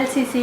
LCC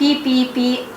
PPP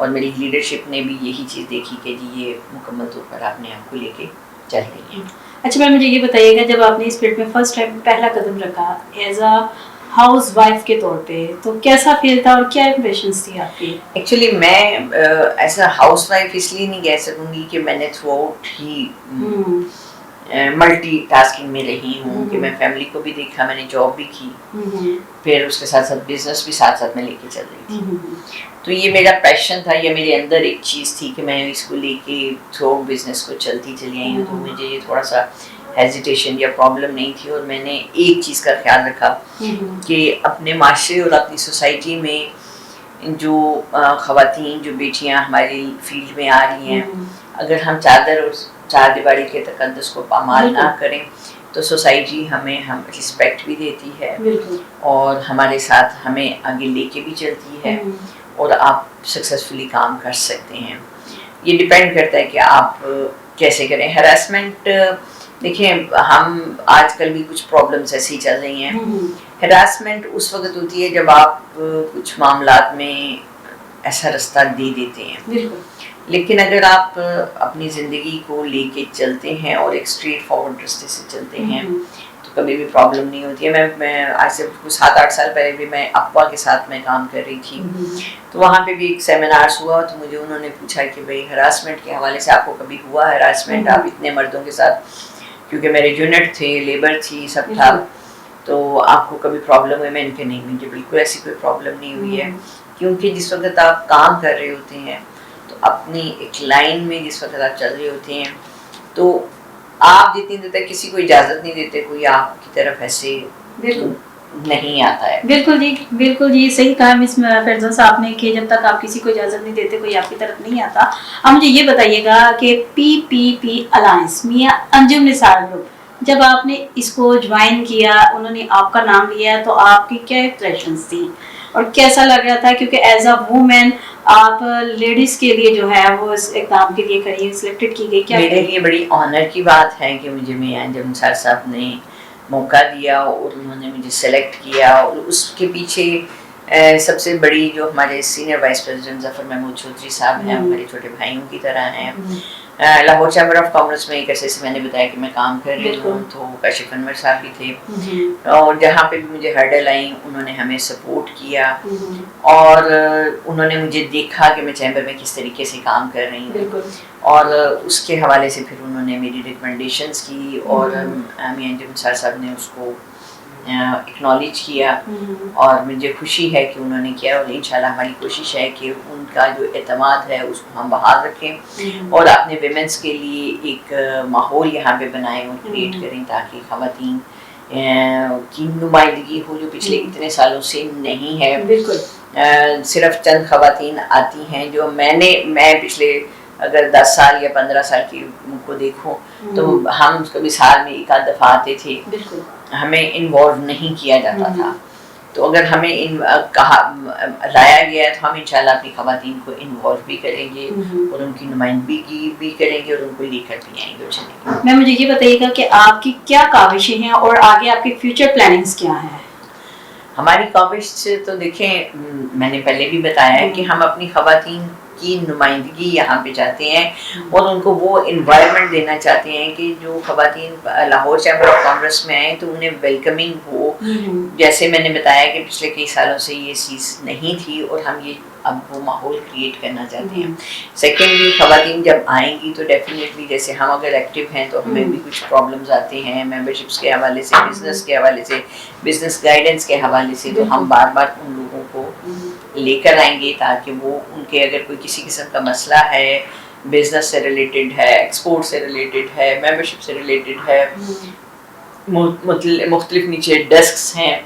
اور میری leadership نے بھی یہی چیز دیکھی کہ جی یہ مکمل طور پر آپ نے آپ کو لے کے چل رہی ہیں. اچھا میم مجھے یہ بتائیے گا جب آپ نے اس فیلڈ میں فرسٹ ٹائم پہلا قدم رکھا ایز اے ہاؤس وائف کے طور پہ تو کیسا فیل تھا اور کیا امپریشنس تھی آپ کی؟ ایکچولی میں ایز اے ہاؤس وائف اس لیے نہیں کہہ سکوں گی کہ میں نے تھرو آؤٹ ہی ملٹی ٹاسکنگ میں رہی ہوں کہ میں فیملی کو بھی دیکھا, میں نے جاب بھی کی, پھر اس کے ساتھ ساتھ بزنس بھی ساتھ ساتھ میں لے کے چل رہی تھی. تو یہ میرا پیشن تھا, یہ میرے اندر ایک چیز تھی کہ میں اس کو لے کے تھرو بزنس کو چلتی چلی آئی ہوں. تو مجھے یہ تھوڑا سا ہیزیٹیشن یا پرابلم نہیں تھی, اور میں نے ایک چیز کا خیال رکھا کہ اپنے معاشرے اور اپنی سوسائٹی میں جو خواتین جو بیٹیاں ہماری فیلڈ میں آ رہی ہیں, اگر ہم چادر اور چار دیواری کے تقدس کو پامال نہ کریں تو سوسائٹی ہمیں رسپیکٹ بھی دیتی ہے اور ہمارے ساتھ ہمیں آگے لے کے بھی چلتی ہے, اور آپ سکسیزفلی کام کر سکتے ہیں. یہ ڈپینڈ کرتا ہے کہ آپ کیسے کریں. ہراسمنٹ دیکھیں, ہم آج کل بھی کچھ پرابلمس ایسی چل رہی ہیں. ہراسمنٹ اس وقت ہوتی ہے جب آپ کچھ معاملات میں ایسا رستہ دے دیتے ہیں, لیکن اگر آپ اپنی زندگی کو لے کے چلتے ہیں اور ایک اسٹریٹ فارورڈ رستے سے چلتے ہیں تو کبھی بھی پرابلم نہیں ہوتی ہے. میں آج سے 7-8 سال پہلے بھی میں اپوا کے ساتھ میں کام کر رہی تھی, تو وہاں پہ بھی ایک سیمینارس ہوا, تو مجھے انہوں نے پوچھا کہ بھائی ہراسمنٹ کے حوالے سے آپ کو کبھی ہوا ہراسمنٹ, آپ اتنے مردوں کے ساتھ, کیونکہ میرے یونٹ تھے, لیبر تھی, سب تھا, تو آپ کو کبھی پرابلم ہوئی؟ میں نے کہا نہیں, مجھے بالکل ایسی کوئی پرابلم نہیں ہوئی ہے, کیونکہ جس وقت آپ کام کر رہے ہوتے ہیں تو اپنی ایک لائن میں جس وقت آپ چل رہے ہوتے ہیں تو آپ جتنی دیر تک کسی کو اجازت نہیں دیتے کوئی آپ کی طرف ایسے نہیں آتا ہے. بالکل جی صحیح کہا مس فرزا صاحب نے کہ جب تک آپ کسی کو اجازت نہیں دیتے کوئی آپ کی طرف نہیں آتا. اب مجھے یہ بتائیے گا کہ PPP الائنس میاں انجم نثار گروپ, جب آپ نے اس کو جوائن کیا, انہوں نے آپ کا نام لیا, تو آپ کی کیا امپریشنس تھی اور کیسا لگ رہا تھا؟ کیونکہ ایز اے وومین آپ لیڈیز کے لیے جو ہے وہ اس اقدام کے لیے کریے سلیکٹڈ کی گئی. میرے لیے بڑی آنر کی بات ہے کہ مجھے میاں انجم نثار صاحب نے موقع دیا اور انہوں نے مجھے سلیکٹ کیا, اور اس کے پیچھے سب سے بڑی جو ہمارے سینئر وائس پریزیڈنٹ ظفر محمود چودھری صاحب ہیں, ہمارے چھوٹے بھائیوں کی طرح ہیں. لاہور چیمبر آف کامرس میں ایک عرصے سے میں نے بتایا کہ میں کام کر رہی ہوں, تو کاشف انور صاحب بھی تھے, اور جہاں پہ بھی مجھے ہرڈل آئیں انہوں نے ہمیں سپورٹ کیا, اور انہوں نے مجھے دیکھا کہ میں چیمبر میں کس طریقے سے کام کر رہی ہوں, اور اس کے حوالے سے پھر انہوں نے میری ریکمنڈیشنز کی, اور میاں انجم نثار صاحب نے اس کو اکنالج کیا, اور مجھے خوشی ہے کہ انہوں نے کیا, اور انشاءاللہ ہماری کوشش ہے کہ ان کا جو اعتماد ہے اس کو ہم بحال رکھیں اور اپنے ویمنس کے لیے ایک ماحول یہاں پہ بنائیں اور کریٹ کریں تاکہ خواتین کی نمائندگی ہو, جو پچھلے اتنے سالوں سے نہیں ہے. صرف چند خواتین آتی ہیں جو میں پچھلے اگر 10 سال یا 15 سال کی کو دیکھوں تو ہم کبھی سال میں ایک آدھ دفعہ آتے تھے, ہمیں انوالو نہیں کیا جاتا تھا. تو اگر ہمیں لایا گیا ہے تو ہم انشاءاللہ اپنی خواتین کو انوالو بھی کریں گے اور ان کی نمائندگی بھی کریں گے اور ان کو لے کر بھی آئیں گے. میں مجھے یہ بتائیے گا کہ آپ کی کیا کاوشیں ہیں اور آگے آپ کی فیوچر پلاننگز کیا ہیں؟ ہماری کاوش تو دیکھیں, میں نے پہلے بھی بتایا ہے کہ ہم اپنی خواتین کی نمائندگی یہاں پہ چاہتے ہیں اور ان کو وہ انوائرمنٹ دینا چاہتے ہیں کہ جو خواتین لاہور چیمبر آف کامرس میں آئیں تو انہیں ویلکمنگ ہو. جیسے میں نے بتایا کہ پچھلے کئی سالوں سے یہ چیز نہیں تھی اور ہم یہ اب وہ ماحول کریٹ کرنا چاہتے ہیں. سیکنڈلی خواتین جب آئیں گی تو ڈیفینیٹلی جیسے ہم اگر ایکٹیو ہیں تو ہمیں بھی کچھ پرابلمز آتے ہیں ممبرشپس کے حوالے سے, بزنس کے حوالے سے, بزنس گائیڈنس کے حوالے سے, تو ہم بار بار ان لوگوں کو لے کر آئیں گے تاکہ وہ ان کے اگر کوئی کسی قسم کا مسئلہ ہے, بزنس سے ریلیٹڈ ہے, ایکسپورٹ سے ریلیٹڈ ہے, ممبرشپ سے ریلیٹڈ ہے, مختلف نیچے ڈیسکس ہیں,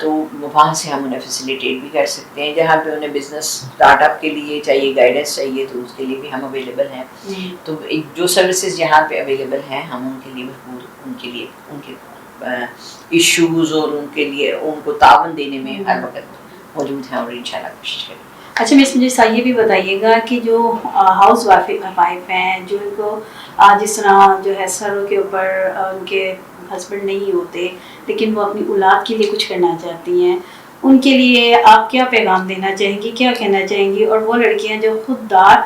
تو وہاں سے ہم انہیں فیسیلیٹیٹ بھی کر سکتے ہیں. جہاں پہ انہیں بزنس اسٹارٹ اپ کے لیے چاہیے گائیڈنس چاہیے تو اس کے لیے بھی ہم اویلیبل ہیں. تو جو سروسز یہاں پہ اویلیبل ہیں ہم ان کے لیے بھرپور ان کے ایشوز اور ان کے لیے ان کو تعاون دینے میں ہر وقت موجود ہیں اور انشاءاللہ کوشش کریں. اچھا مس مجھے یہ بھی بتائیے گا کہ جو ہاؤس وائف ہیں جو ان کو جس طرح جو ہے سروں کے اوپر ان کے ہسبینڈ نہیں ہوتے لیکن وہ اپنی اولاد کے لیے کچھ کرنا چاہتی ہیں, ان کے لیے آپ کیا پیغام دینا چاہیں گی, کیا کہنا چاہیں گی؟ اور وہ لڑکیاں جو خوددار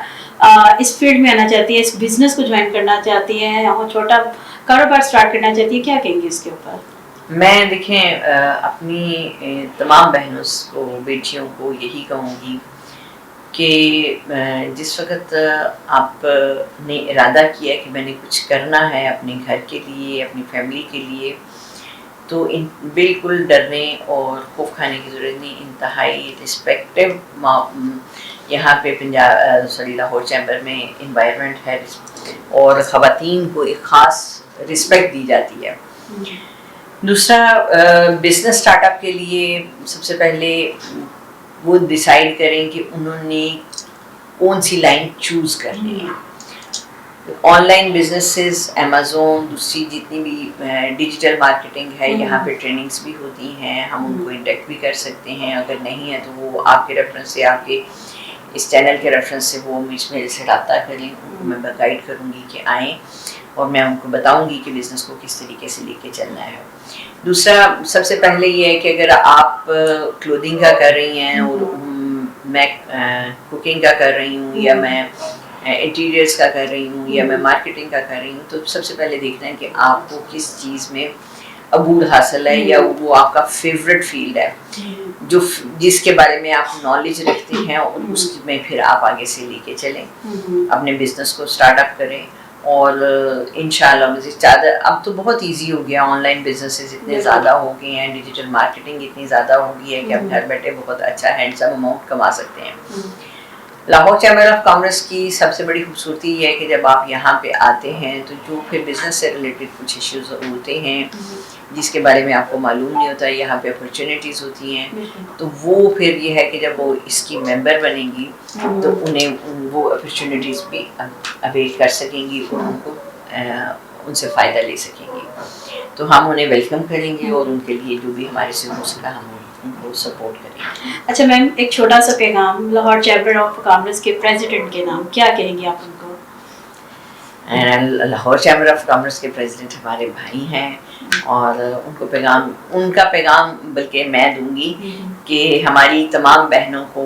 اس فیلڈ میں آنا چاہتی ہیں, اس بزنس کو جوائن کرنا چاہتی ہیں, اور چھوٹا کاروبار سٹارٹ کرنا چاہتی ہیں, کیا کہیں گی اس کے اوپر؟ میں دیکھیں اپنی تمام بہنوں کو, بیٹیوں کو یہی کہوں گی کہ جس وقت آپ نے ارادہ کیا کہ میں نے کچھ کرنا ہے اپنے گھر کے لیے, اپنی فیملی کے لیے, تو بالکل ڈرنے اور خوف کھانے کی ضرورت نہیں. انتہائی رسپیکٹو یہاں پہ لاہور چیمبر میں انوائرمنٹ ہے, اور خواتین کو ایک خاص رسپیکٹ دی جاتی ہے. دوسرا, بزنس اسٹارٹ اپ کے لیے سب سے پہلے وہ ڈیسائیڈ کریں کہ انہوں نے کون سی لائن چوز کرنی ہے. آن لائن بزنسز, امیزون, دوسری جتنی بھی ڈیجیٹل مارکیٹنگ ہے, یہاں پہ ٹریننگز بھی ہوتی ہیں, ہم ان کو انڈکٹ بھی کر سکتے ہیں. اگر نہیں ہے تو وہ آپ کے ریفرنس سے, آپ کے اس چینل کے ریفرنس سے وہ میرے سے رابطہ کریں. ان کو میں گائیڈ کروں گی کہ آئیں, اور میں ان کو بتاؤں گی کہ بزنس کو کس طریقے سے لے کے چلنا ہے. دوسرا, سب سے پہلے یہ ہے کہ اگر آپ کلودنگ کا کر رہی ہیں, اور میں کوکنگ کا کر رہی ہوں, یا میں انٹیریئرس کا کر رہی ہوں, یا میں مارکیٹنگ کا کر رہی ہوں, تو سب سے پہلے دیکھنا ہے کہ آپ کو کس چیز میں عبور حاصل ہے, یا وہ آپ کا فیوریٹ فیلڈ ہے, جس کے بارے میں آپ نالج رکھتے ہیں, اور اس میں پھر آپ آگے سے لے کے چلیں, اپنے بزنس کو اسٹارٹ اپ کریں. اور انشاءاللہ مزید زیادہ, اب تو بہت ایزی ہو گیا, آن لائن بزنسز اتنے زیادہ ہو گئے ہیں, ڈیجیٹل مارکیٹنگ اتنی زیادہ ہو گئی ہے کہ آپ گھر بیٹھے بہت اچھا ہینڈسم اماؤنٹ کما سکتے ہیں. لاہور چیمبر آف کامرس کی سب سے بڑی خوبصورتی یہ ہے کہ جب آپ یہاں پہ آتے ہیں تو جو پھر بزنس سے ریلیٹڈ کچھ ایشوز ہوتے ہیں جس کے بارے میں آپ کو معلوم نہیں ہوتا, یہاں پہ اپرچونیٹیز ہوتی ہیں, تو وہ پھر یہ ہے کہ جب وہ اس کی ممبر بنیں گی تو انہیں وہ اپرچونیٹیز بھی اویل کر سکیں گی, اور ان کو ان سے فائدہ لے سکیں گی. تو ہم انہیں ویلکم کریں گے, اور ان کے لیے جو بھی ہمارے سے ہو سکا ہم ان کو سپورٹ کریں گے. اچھا میم, ایک چھوٹا سا پیغام لاہور چیمبر آف کامرس کے پریزیڈنٹ کے نام کیا کہیں گے آپ ان کو؟ لاہور چیمبر آف کامرس کے پریزیڈنٹ ہمارے بھائی ہیں, اور ان کا پیغام بلکہ میں دوں گی کہ ہماری تمام بہنوں کو,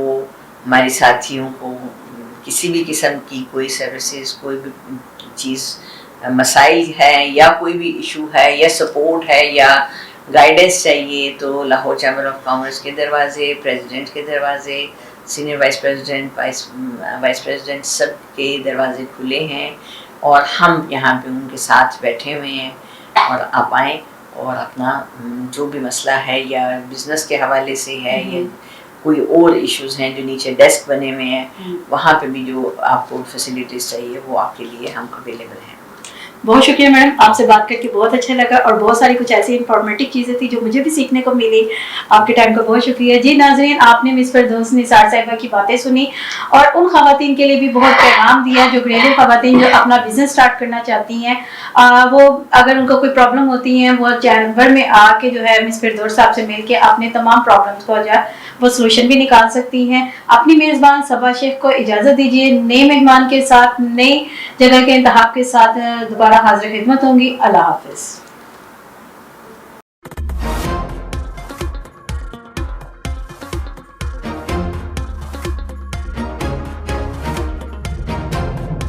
ہمارے ساتھیوں کو کسی بھی قسم کی کوئی سروسز, کوئی بھی چیز, مسائل ہے یا کوئی بھی ایشو ہے یا سپورٹ ہے یا گائیڈنس چاہیے, تو لاہور چیمبر آف کامرس کے دروازے, پریزیڈنٹ کے دروازے, senior vice president, vice president, سب کے دروازے کھلے ہیں, اور ہم یہاں پہ ان کے ساتھ بیٹھے ہوئے ہیں. اور آپ آئیں, اور اپنا جو بھی مسئلہ ہے یا بزنس کے حوالے سے ہے, یا کوئی اور ایشوز ہیں جو نیچے ڈیسک بنے ہوئے ہیں, وہاں پہ بھی جو آپ کو فیسلٹیز چاہیے وہ آپ کے لیے ہم اویلیبل ہیں. بہت شکریہ میڈم, آپ سے بات کر کے بہت اچھا لگا, اور بہت ساری کچھ ایسی انفارمیٹو چیزیں تھیں جو مجھے بھی سیکھنے کو ملی. آپ کے ٹائم کا بہت شکریہ. جی ناظرین, آپ نے مس فردوس نثار صاحبہ کی باتیں سنی, اور ان خواتین کے لیے بھی بہت پیغام دیا جو گھریلو خواتین جو اپنا بزنس اسٹارٹ کرنا چاہتی ہیں. وہ اگر ان کو کوئی پرابلم ہوتی ہیں, وہ چیمبر میں آ کے جو ہے مس فردوس صاحب سے مل کے اپنے تمام پرابلمس کو جو ہے وہ سولوشن بھی نکال سکتی ہیں. اپنی میزبان صبا شیخ کو اجازت دیجیے, نئے مہمان کے ساتھ, نئی جگہ کے انتخاب کے ساتھ دوبارہ حاضر خدمت ہوں گی. اللہ حافظ.